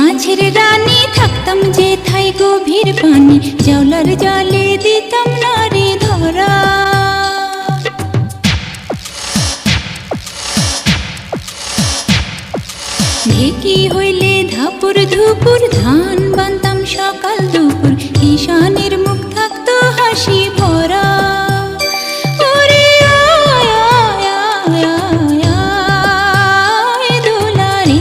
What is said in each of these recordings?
মাছের রানী থাকতাম যেথায় গভীর পানি, জাউলার জালে দিতাম নারে ধরা। ঢেকি হইলে ধাপুর ধুপুর, ধান বানতাম সকাল দুপুর, ঈশানের মুখ থাকতো হাসি ভরা। ওরে আয় আয় আয় আয় আয় দুলারে।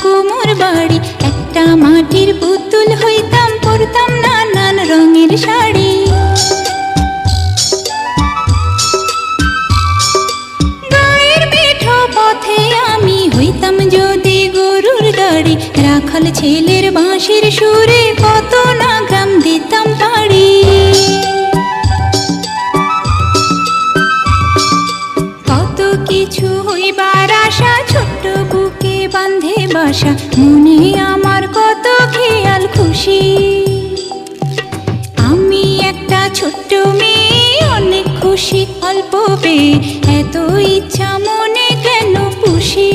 কুমোর বাড়ি একটা মাটির পুতুল হইতাম, পরতাম নানান রঙের শাড়ি। গায়ের মেঠো পথে আমি হইতাম যদি গরুর গাড়ি, রাখাল ছেলের বাঁশির সুরে কত না গ্রাম দিতাম পাড়ি। কত কিছু হইবার আশা, ছোট্ট বুকে বাঁধে বাসা, মনে আমার কত খেয়াল খুশি। আমি একটা ছোট্ট মেয়ে, অনেক খুশি অল্প পেয়ে, এত ইচ্ছা মনে কেন পুষি।